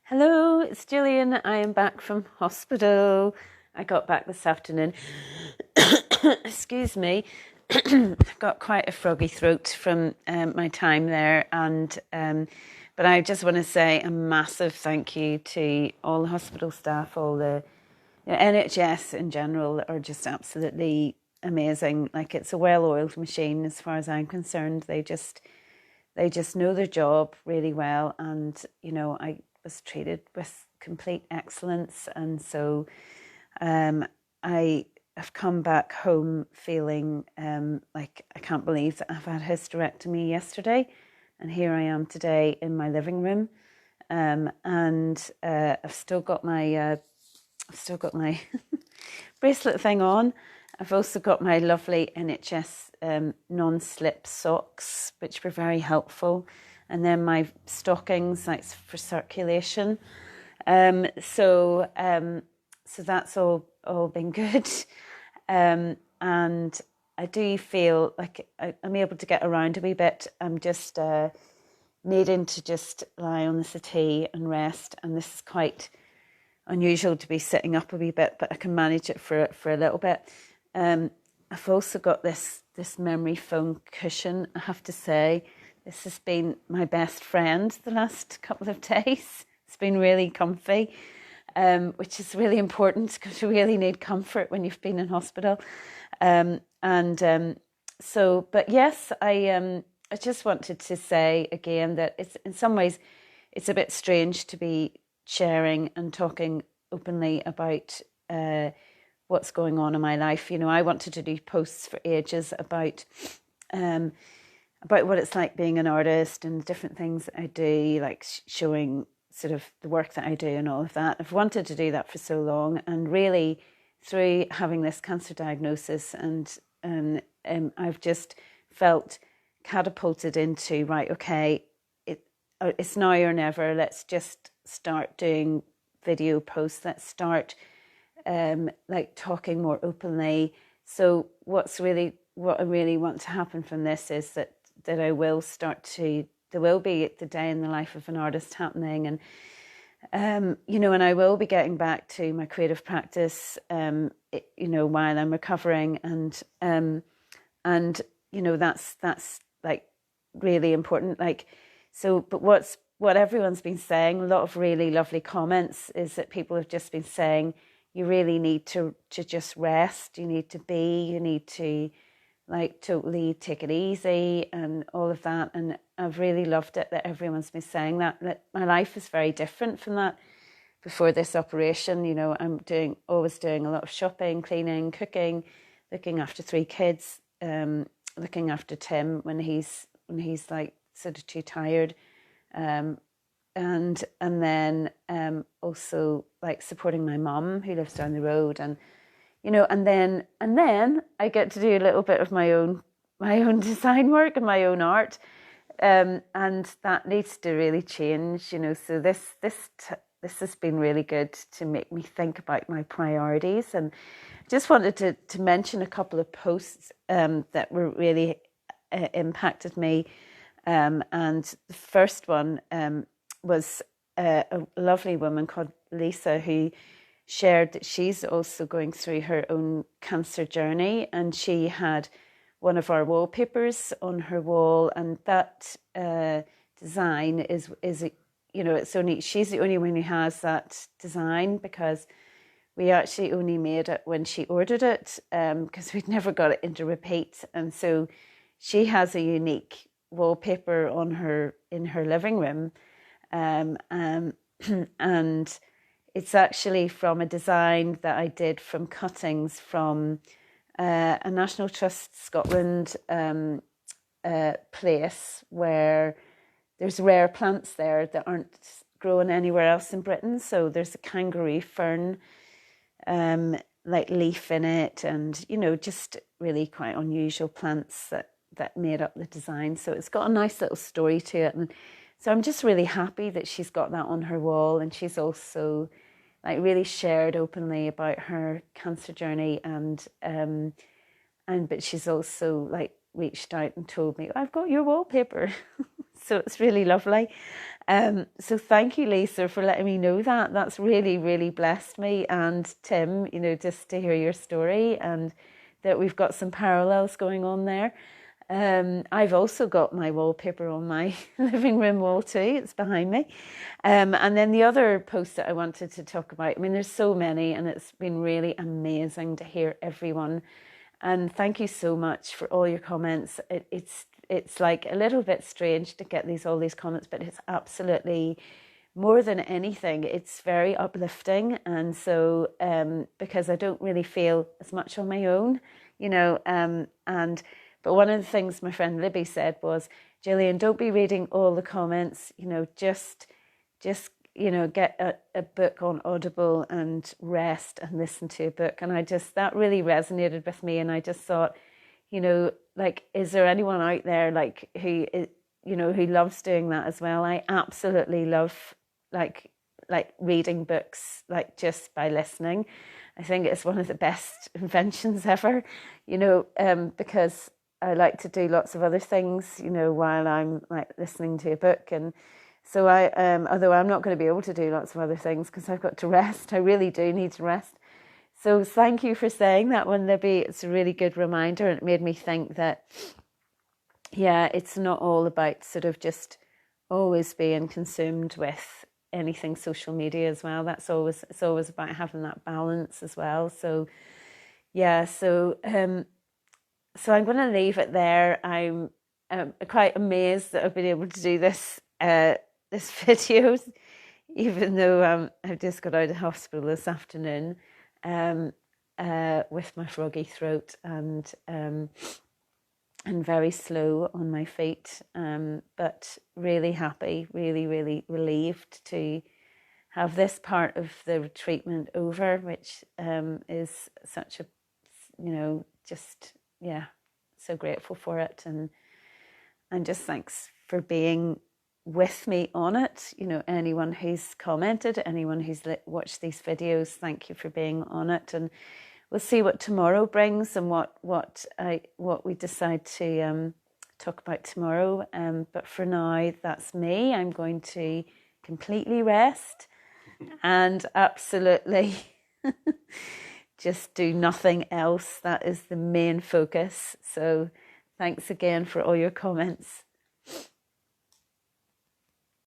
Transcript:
Hello, it's Gillian. I am back from hospital. I got back this afternoon. Excuse me. I've got quite a froggy throat from my time there, but I just want to say a massive thank you to all the hospital staff, all the NHS in general are just absolutely amazing. Like, it's a well-oiled machine as far as I'm concerned. They just know their job really well, and I was treated with complete excellence, and so I have come back home feeling like I can't believe that I've had hysterectomy yesterday, and here I am today in my living room, and I've still got my bracelet thing on. I've also got my lovely NHS non-slip socks, which were very helpful, and then my stockings, like for circulation. So that's all been good, and I do feel like I'm able to get around a wee bit. I'm just needing to just lie on the settee and rest, and this is quite unusual to be sitting up a wee bit, but I can manage it for a little bit. I've also got this memory foam cushion. I have to say, this has been my best friend the last couple of days. It's been really comfy, which is really important because you really need comfort when you've been in hospital. But yes, I just wanted to say again that it's in some ways it's a bit strange to be sharing and talking openly about what's going on in my life. I wanted to do posts for ages about what it's like being an artist and different things that I do, like showing sort of the work that I do and all of that. I've wanted to do that for so long, and really through having this cancer diagnosis and I've just felt catapulted into, right, okay, it's now or never. Let's just start doing video posts. Let's start like talking more openly. So what I really want to happen from this is that I will start to, there will be the day in the life of an artist happening, and and I will be getting back to my creative practice while I'm recovering, and that's like really important. Like, so, but what everyone's been saying, a lot of really lovely comments, is that people have just been saying you really need to just rest. You need to like totally take it easy and all of that. And I've really loved it that everyone's been saying that my life is very different from that before this operation. I'm always doing a lot of shopping, cleaning, cooking, looking after 3 kids, looking after Tim when he's like sort of too tired, and then also like supporting my mum who lives down the road, and and then I get to do a little bit of my own design work and my own art, and that needs to really change. So this has been really good to make me think about my priorities, and just wanted to mention a couple of posts that were really impacted me. And the first one was a lovely woman called Lisa, who shared that she's also going through her own cancer journey, and she had one of our wallpapers on her wall, and that design is it's only, she's the only one who has that design, because we actually only made it when she ordered it, because we'd never got it into repeat. And so she has a unique wallpaper in her living room, and it's actually from a design that I did from cuttings from a National Trust Scotland place where there's rare plants there that aren't grown anywhere else in Britain. So there's a kangaroo fern like leaf in it, and just really quite unusual plants that made up the design. So it's got a nice little story to it, and so I'm just really happy that she's got that on her wall. And she's also like really shared openly about her cancer journey, but she's also like reached out and told me, I've got your wallpaper. So it's really lovely. So thank you, Lisa, for letting me know that. That's really, really blessed me. And Tim, just to hear your story and that we've got some parallels going on there. I've also got my wallpaper on my living room wall too. It's behind me. And then the other post that I wanted to talk about, I mean, there's so many, and it's been really amazing to hear everyone. And thank you so much for all your comments. It's like a little bit strange to get all these comments, but it's absolutely, more than anything, it's very uplifting. And so because I don't really feel as much on my own, but one of the things my friend Libby said was, Gillian, don't be reading all the comments, just get a book on Audible and rest and listen to a book. And that really resonated with me. And I just thought, is there anyone out there who loves doing that as well? I absolutely love like reading books, just by listening. I think it's one of the best inventions ever, because I like to do lots of other things, while I'm listening to a book. And so although I'm not going to be able to do lots of other things because I've got to rest, I really do need to rest. So thank you for saying that one, Libby. It's a really good reminder, and it made me think that, it's not all about sort of just always being consumed with anything social media as well. It's always about having that balance as well. So so I'm going to leave it there. I'm quite amazed that I've been able to do this video, even though I've just got out of hospital this afternoon with my froggy throat and very slow on my feet, but really happy, really, really relieved to have this part of the treatment over, which is such a, so grateful for it. And just thanks for being with me on it. Anyone who's commented, anyone who's watched these videos, thank you for being on it. And we'll see what tomorrow brings and what we decide to talk about tomorrow. But for now, that's me. I'm going to completely rest and absolutely just do nothing else. That is the main focus. So thanks again for all your comments.